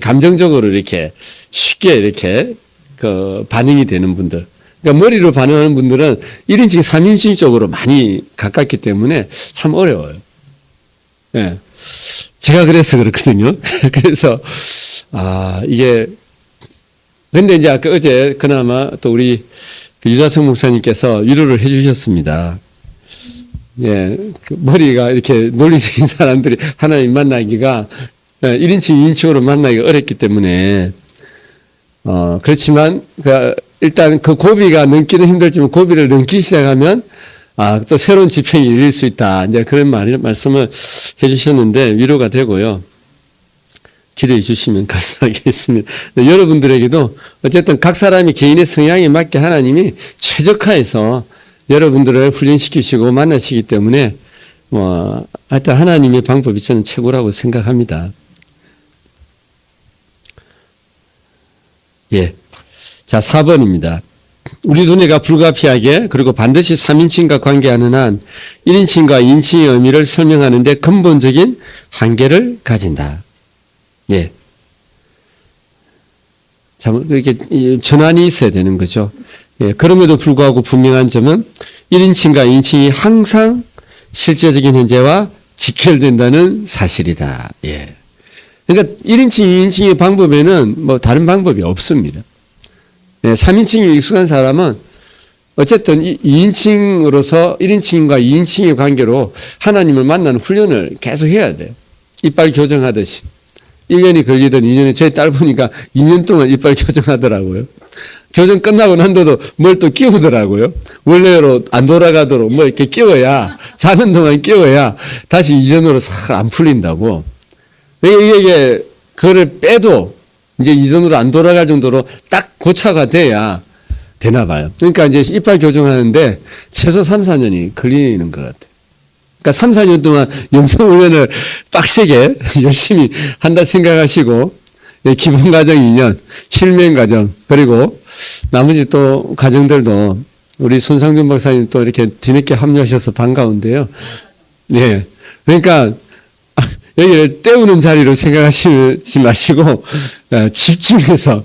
감정적으로 이렇게 쉽게 이렇게 그 반응이 되는 분들. 그러니까 머리로 반응하는 분들은 1인칭, 3인칭 쪽으로 많이 가깝기 때문에 참 어려워요. 예. 제가 그래서 그렇거든요. 그래서, 이게, 근데 이제 아까 어제 그나마 또 우리 유자성 목사님께서 위로를 해 주셨습니다. 예. 그 머리가 이렇게 논리적인 사람들이 하나님 만나기가 1인칭, 2인칭으로 만나기가 어렵기 때문에, 그렇지만, 일단 그 고비가 넘기는 힘들지만 고비를 넘기 시작하면 또 새로운 지평이 열릴 수 있다. 이제 그런 말씀을 해 주셨는데 위로가 되고요. 기도해 주시면 감사하겠습니다. 여러분들에게도 어쨌든 각 사람이 개인의 성향에 맞게 하나님이 최적화해서 여러분들을 훈련시키시고 만나시기 때문에 하여튼 하나님의 방법이 저는 최고라고 생각합니다. 예. 자, 4번입니다. 우리 두뇌가 불가피하게 그리고 반드시 3인칭과 관계하는 한 1인칭과 2인칭의 의미를 설명하는 데 근본적인 한계를 가진다. 예. 참, 이렇게 전환이 있어야 되는 거죠. 예. 그럼에도 불구하고 분명한 점은 1인칭과 2인칭이 항상 실제적인 현재와 직결된다는 사실이다. 예. 그러니까 1인칭, 2인칭의 방법에는 뭐 다른 방법이 없습니다. 네, 3인칭이 익숙한 사람은 어쨌든 2인칭으로서 1인칭과 2인칭의 관계로 하나님을 만나는 훈련을 계속 해야 돼요. 이빨 교정하듯이. 1년이 걸리든 2년이 저희 딸 보니까 2년 동안 이빨 교정하더라고요. 교정 끝나고 난데도 뭘 또 끼우더라고요. 원래로 안 돌아가도록 뭐 이렇게 끼워야, 자는 동안 끼워야 다시 이전으로 싹 안 풀린다고. 이게 그거를 빼도 이제 이전으로 안 돌아갈 정도로 딱 고착화 돼야 되나 봐요. 그러니까 이제 이빨 교정하는데 최소 3, 4년이 걸리는 것 같아요. 그러니까 3, 4년 동안 영성훈련을 빡세게 열심히 한다 생각하시고, 기본 과정 2년, 실맹 과정, 그리고 나머지 또 과정들도 우리 손상준 박사님 또 이렇게 뒤늦게 합류하셔서 반가운데요. 네. 그러니까 여기를 때우는 자리로 생각하시지 마시고 집중해서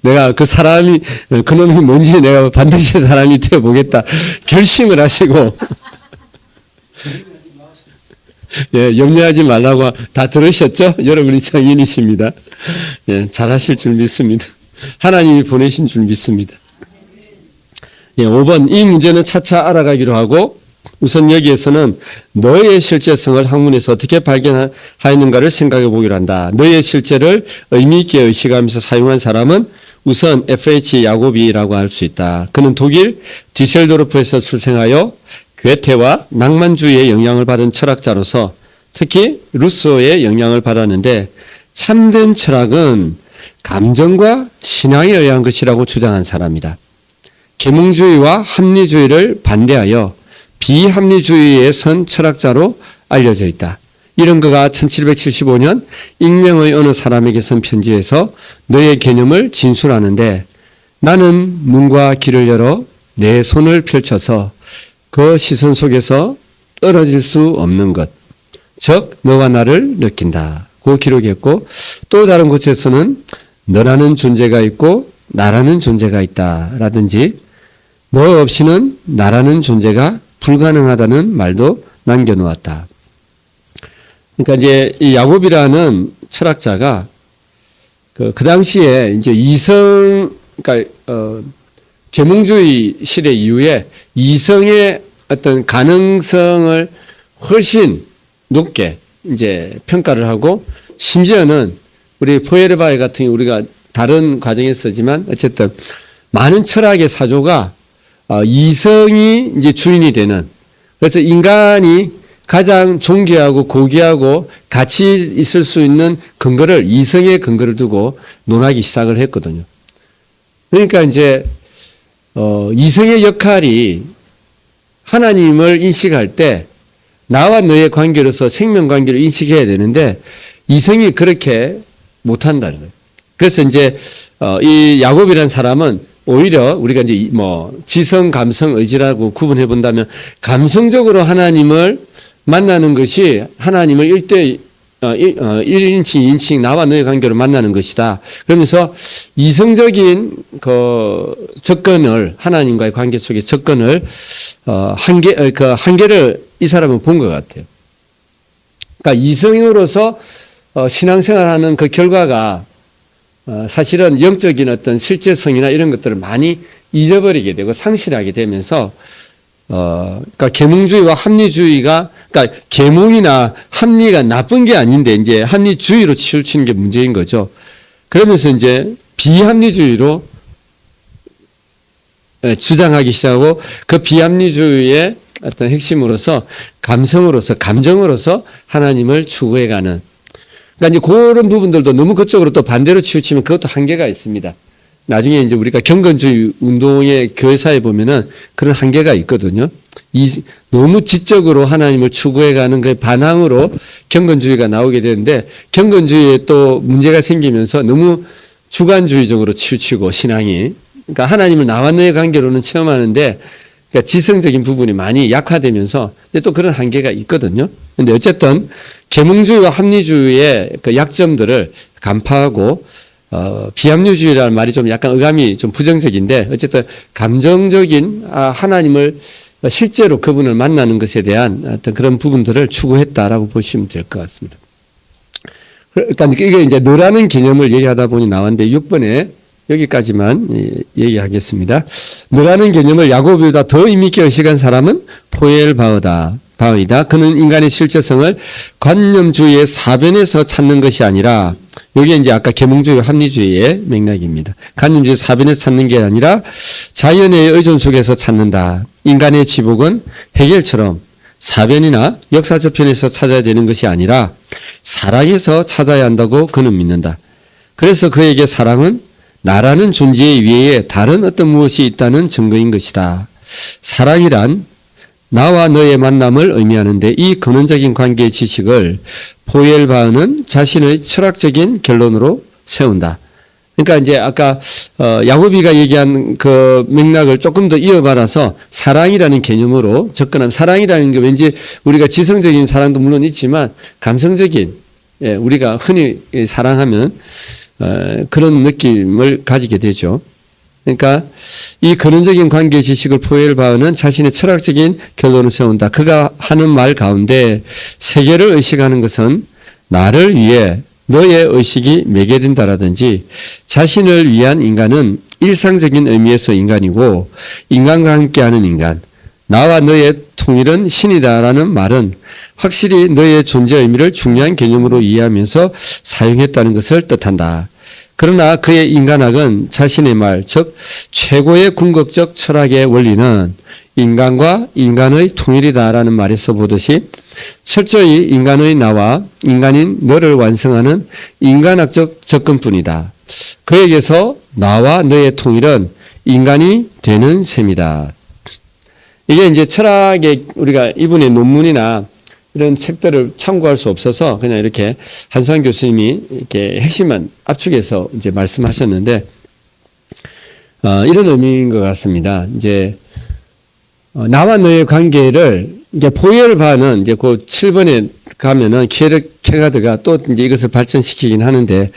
내가 그 사람이 그놈이 뭔지 내가 반드시 사람이 되어보겠다 결심을 하시고 예, 염려하지 말라고 다 들으셨죠? 여러분이 장인이십니다. 예, 잘하실 줄 믿습니다. 하나님이 보내신 줄 믿습니다. 예, 5번 이 문제는 차차 알아가기로 하고 우선 여기에서는 너의 실제성을 학문에서 어떻게 발견하였는가를 생각해 보기로 한다. 너의 실제를 의미 있게 의식하면서 사용한 사람은 우선 F.H. 야고비라고 할 수 있다. 그는 독일 디셀도르프에서 출생하여 괴테와 낭만주의의 영향을 받은 철학자로서 특히 루소의 영향을 받았는데 참된 철학은 감정과 신앙에 의한 것이라고 주장한 사람이다. 계몽주의와 합리주의를 반대하여 비합리주의에 선 철학자로 알려져 있다. 이런 그가 1775년 익명의 어느 사람에게 쓴 편지에서 너의 개념을 진술하는데 나는 문과 길을 열어 내 손을 펼쳐서 그 시선 속에서 떨어질 수 없는 것, 즉 너와 나를 느낀다. 고 기록했고 또 다른 곳에서는 너라는 존재가 있고 나라는 존재가 있다. 라든지 너 없이는 나라는 존재가 불가능하다는 말도 남겨놓았다. 그러니까 이제 이 야곱이라는 철학자가 그 당시에 이제 그러니까 계몽주의 시대 이후에 이성의 어떤 가능성을 훨씬 높게 이제 평가를 하고 심지어는 우리 포에르바이 같은 우리가 다른 과정에 쓰지만 어쨌든 많은 철학의 사조가 이성이 이제 주인이 되는 그래서 인간이 가장 존귀하고 고귀하고 가치 있을 수 있는 근거를 이성의 근거를 두고 논하기 시작을 했거든요. 그러니까 이제 이성의 역할이 하나님을 인식할 때 나와 너의 관계로서 생명 관계를 인식해야 되는데 이성이 그렇게 못한다는 거예요. 그래서 이제 이 야곱이라는 사람은 오히려 우리가 이제 뭐 지성, 감성, 의지라고 구분해 본다면 감성적으로 하나님을 만나는 것이 하나님을 1인칭, 2인칭 나와 너의 관계로 만나는 것이다. 그러면서 이성적인 그 접근을 하나님과의 관계 속의 접근을 그 한계를 이 사람은 본 것 같아요. 그러니까 이성으로서 신앙생활하는 그 결과가 사실은 영적인 어떤 실제성이나 이런 것들을 많이 잊어버리게 되고 상실하게 되면서 그러니까 계몽주의와 합리주의가, 그러니까 계몽이나 합리가 나쁜 게 아닌데 이제 합리주의로 치우치는 게 문제인 거죠. 그러면서 이제 비합리주의로 주장하기 시작하고 그 비합리주의의 어떤 핵심으로서 감성으로서 감정으로서 하나님을 추구해가는. 그러니까 이제 그런 부분들도 너무 그쪽으로 또 반대로 치우치면 그것도 한계가 있습니다. 나중에 이제 우리가 경건주의 운동의 교회사에 보면은 그런 한계가 있거든요. 너무 지적으로 하나님을 추구해가는 그 반항으로 경건주의가 나오게 되는데 경건주의에 또 문제가 생기면서 너무 주관주의적으로 치우치고 신앙이. 그러니까 하나님을 나와 너의 관계로는 체험하는데 그러니까 지성적인 부분이 많이 약화되면서 또 그런 한계가 있거든요. 근데 어쨌든 계몽주의와 합리주의의 그 약점들을 간파하고 비합리주의라는 말이 좀 약간 어감이 좀 부정적인데 어쨌든 감정적인 하나님을 실제로 그분을 만나는 것에 대한 어떤 그런 부분들을 추구했다라고 보시면 될 것 같습니다. 일단 이게 이제 너라는 개념을 얘기하다 보니 나왔는데 6번에 여기까지만 얘기하겠습니다. 너라는 개념을 야고보다 더 의미있게 의식한 사람은 포엘바이다. 그는 인간의 실제성을 관념주의의 사변에서 찾는 것이 아니라 여기 이제 아까 계몽주의 합리주의의 맥락입니다. 관념주의 사변에서 찾는 게 아니라 자연의 의존 속에서 찾는다. 인간의 지복은 해결처럼 사변이나 역사저편에서 찾아야 되는 것이 아니라 사랑에서 찾아야 한다고 그는 믿는다. 그래서 그에게 사랑은 나라는 존재 위에 다른 어떤 무엇이 있다는 증거인 것이다. 사랑이란 나와 너의 만남을 의미하는데 이 근원적인 관계의 지식을 포엘바흐는 자신의 철학적인 결론으로 세운다. 그러니까 이제 아까 야고비가 얘기한 그 맥락을 조금 더 이어받아서 사랑이라는 개념으로 접근한. 사랑이라는 게 왠지 우리가 지성적인 사랑도 물론 있지만 감성적인, 우리가 흔히 사랑하면 그런 느낌을 가지게 되죠. 그러니까 이 근원적인 관계 지식을 포엘바흐는 자신의 철학적인 결론을 세운다. 그가 하는 말 가운데 세계를 의식하는 것은 나를 위해 너의 의식이 매개된다라든지 자신을 위한 인간은 일상적인 의미에서 인간이고 인간과 함께하는 인간, 나와 너의 통일은 신이다라는 말은 확실히 너의 존재 의미를 중요한 개념으로 이해하면서 사용했다는 것을 뜻한다. 그러나 그의 인간학은 자신의 말, 즉 최고의 궁극적 철학의 원리는 인간과 인간의 통일이다라는 말에서 보듯이 철저히 인간의 나와 인간인 너를 완성하는 인간학적 접근뿐이다. 그에게서 나와 너의 통일은 인간이 되는 셈이다. 이게 이제 철학의 우리가 이분의 논문이나 이런 책들을 참고할 수 없어서 그냥 이렇게 한수환 교수님이 이렇게 핵심만 압축해서 이제 말씀하셨는데, 이런 의미인 것 같습니다. 이제, 나와 너의 관계를 이제 포엘바흐는 이제 그 7번에 가면은 키에르케가드가 또 이제 이것을 발전시키긴 하는데,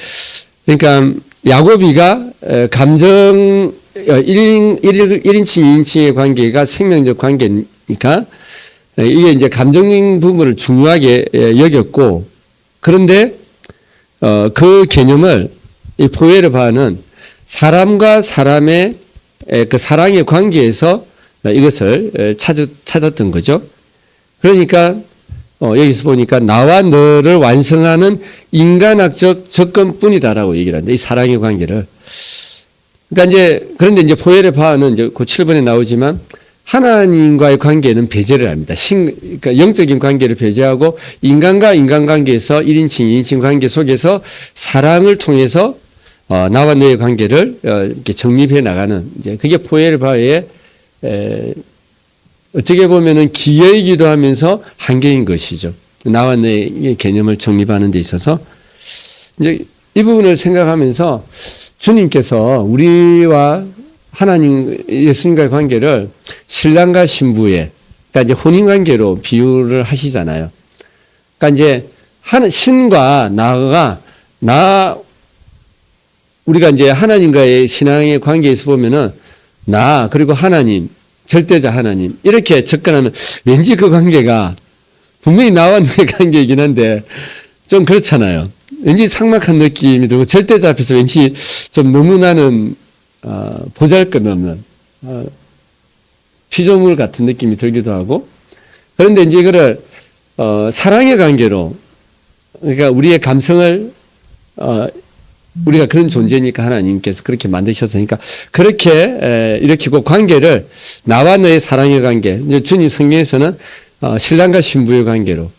그러니까 야고비가 감정 1인칭, 2인칭의 관계가 생명적 관계니까 이게 이제 감정적인 부분을 중요하게 여겼고, 그런데 그 개념을 이 포엘바흐는 사람과 사람의 그 사랑의 관계에서 이것을 찾았던 거죠. 그러니까 여기서 보니까 나와 너를 완성하는 인간학적 접근뿐이다라고 얘기를 하는데 이 사랑의 관계를. 그러니까 이제 그런데 이제 포엘바흐는 이제 그 7번에 나오지만 하나님과의 관계는 배제를 합니다. 그러니까 영적인 관계를 배제하고 인간과 인간관계에서 1인칭, 2인칭 관계 속에서 사랑을 통해서 나와 너의 관계를 이렇게 정립해 나가는 이제 그게 포엘바흐의 어떻게 보면은 기여이기도 하면서 한계인 것이죠. 나와 너의 개념을 정립하는 데 있어서 이제 이 부분을 생각하면서 주님께서 우리와 하나님 예수님과의 관계를 신랑과 신부의 그러니까 이제 혼인 관계로 비유를 하시잖아요. 그러니까 이제 신과 우리가 이제 하나님과의 신앙의 관계에서 보면은 그리고 하나님, 절대자 하나님, 이렇게 접근하면 왠지 그 관계가 분명히 나와 너의 관계이긴 한데 좀 그렇잖아요. 왠지 삭막한 느낌이 들고 절대자 앞에서 왠지 좀 너무 나는 보잘것없는 피조물 같은 느낌이 들기도 하고, 그런데 이제 이거를 사랑의 관계로, 그러니까 우리의 감성을 우리가 그런 존재니까 하나님께서 그렇게 만드셨으니까 그렇게 일으키고, 관계를 나와 너의 사랑의 관계, 이제 주님 성경에서는 신랑과 신부의 관계로,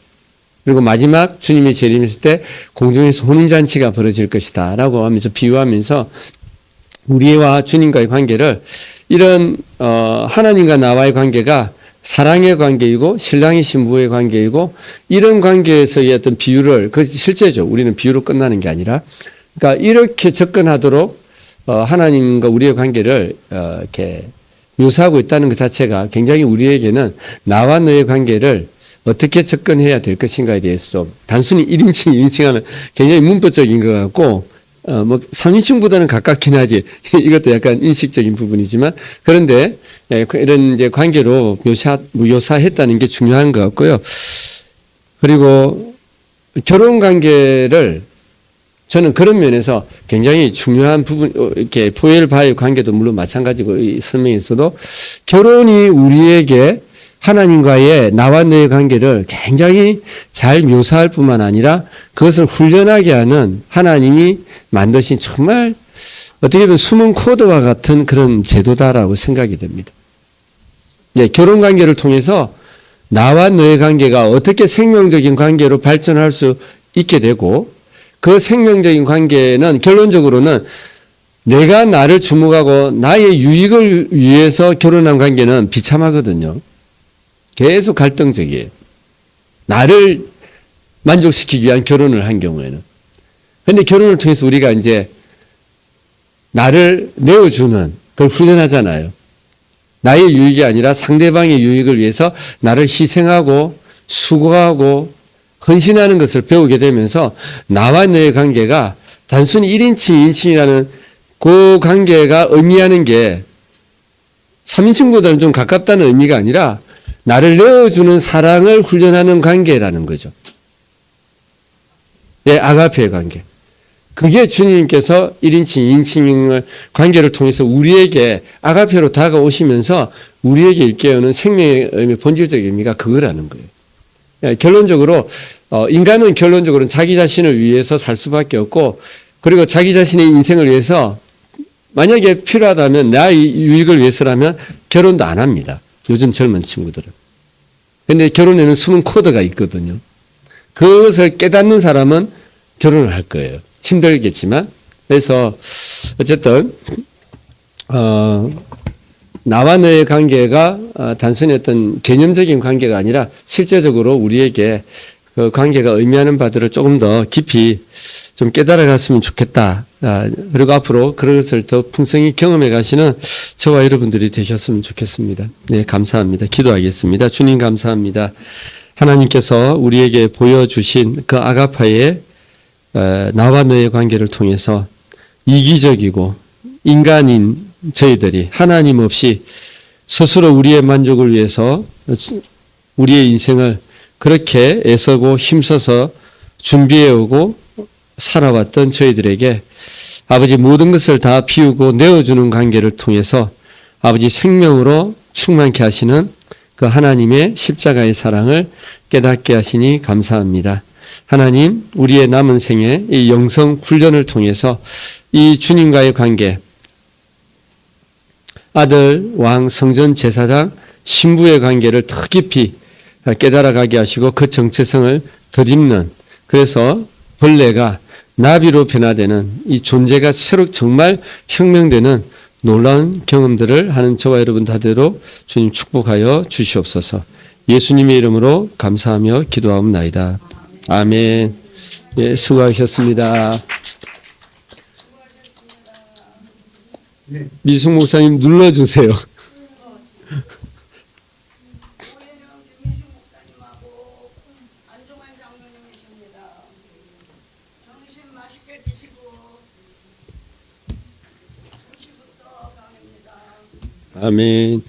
그리고 마지막 주님이 재림했을 때 공중에서 혼인잔치가 벌어질 것이다 라고 하면서 비유하면서 우리와 주님과의 관계를, 이런 하나님과 나와의 관계가 사랑의 관계이고 신랑이 신부의 관계이고, 이런 관계에서의 어떤 비유를, 그것이 실제죠. 우리는 비유로 끝나는 게 아니라, 그러니까 이렇게 접근하도록 하나님과 우리의 관계를 이렇게 묘사하고 있다는 것 자체가 굉장히 우리에게는 나와 너의 관계를 어떻게 접근해야 될 것인가에 대해서, 단순히 1인칭, 2인칭 하면 굉장히 문법적인 것 같고, 3인칭보다는 가깝긴 하지. 이것도 약간 인식적인 부분이지만, 그런데 이런 이제 관계로 묘사했다는 게 중요한 것 같고요. 그리고 결혼 관계를 저는 그런 면에서 굉장히 중요한 부분, 이렇게 포엘바의 관계도 물론 마찬가지고, 이 설명에서도 결혼이 우리에게 하나님과의 나와 너의 관계를 굉장히 잘 묘사할 뿐만 아니라 그것을 훈련하게 하는 하나님이 만드신 정말 어떻게 보면 숨은 코드와 같은 그런 제도다라고 생각이 됩니다. 네, 결혼 관계를 통해서 나와 너의 관계가 어떻게 생명적인 관계로 발전할 수 있게 되고, 그 생명적인 관계는 결론적으로는 내가 나를 주목하고 나의 유익을 위해서 결혼한 관계는 비참하거든요. 계속 갈등적이에요. 나를 만족시키기 위한 결혼을 한 경우에는. 그런데 결혼을 통해서 우리가 이제 나를 내어주는 걸 훈련하잖아요. 나의 유익이 아니라 상대방의 유익을 위해서 나를 희생하고 수고하고 헌신하는 것을 배우게 되면서 나와 너의 관계가 단순히 1인칭, 2인칭이라는 그 관계가 의미하는 게 3인칭보다는 좀 가깝다는 의미가 아니라 나를 내어주는 사랑을 훈련하는 관계라는 거죠. 예, 아가페의 관계. 그게 주님께서 1인칭, 2인칭 관계를 통해서 우리에게 아가페로 다가오시면서 우리에게 일깨우는 생명의 의미, 본질적인 의미가 그거라는 거예요. 예, 결론적으로 인간은 결론적으로는 자기 자신을 위해서 살 수밖에 없고, 그리고 자기 자신의 인생을 위해서 만약에 필요하다면 나의 유익을 위해서라면 결혼도 안 합니다. 요즘 젊은 친구들은. 그런데 결혼에는 숨은 코드가 있거든요. 그것을 깨닫는 사람은 결혼을 할 거예요. 힘들겠지만. 그래서 어쨌든 나와 너의 관계가 단순히 어떤 개념적인 관계가 아니라 실제적으로 우리에게 그 관계가 의미하는 바들을 조금 더 깊이 좀 깨달아 갔으면 좋겠다. 그리고 앞으로 그것을 더 풍성히 경험해 가시는 저와 여러분들이 되셨으면 좋겠습니다. 네, 감사합니다. 기도하겠습니다. 주님 감사합니다. 하나님께서 우리에게 보여주신 그 아가파의 나와 너의 관계를 통해서 이기적이고 인간인 저희들이 하나님 없이 스스로 우리의 만족을 위해서 우리의 인생을 그렇게 애쓰고 힘써서 준비해오고 살아왔던 저희들에게 아버지 모든 것을 다 비우고 내어주는 관계를 통해서 아버지 생명으로 충만케 하시는 그 하나님의 십자가의 사랑을 깨닫게 하시니 감사합니다. 하나님, 우리의 남은 생에 이 영성 훈련을 통해서 이 주님과의 관계, 아들, 왕, 성전, 제사장, 신부의 관계를 더 깊이 깨달아가게 하시고 그 정체성을 덧입는, 그래서 벌레가 나비로 변화되는 이 존재가 새로 정말 혁명되는 놀라운 경험들을 하는 저와 여러분 다대로 주님 축복하여 주시옵소서. 예수님의 이름으로 감사하며 기도하옵나이다. 아멘. 예, 수고하셨습니다. 미숙 목사님 눌러주세요. 올해는 김미숙 목사님하고 안종환 장로님이십니다. 맛있게 드시고 조시부터 강입니다. 아멘.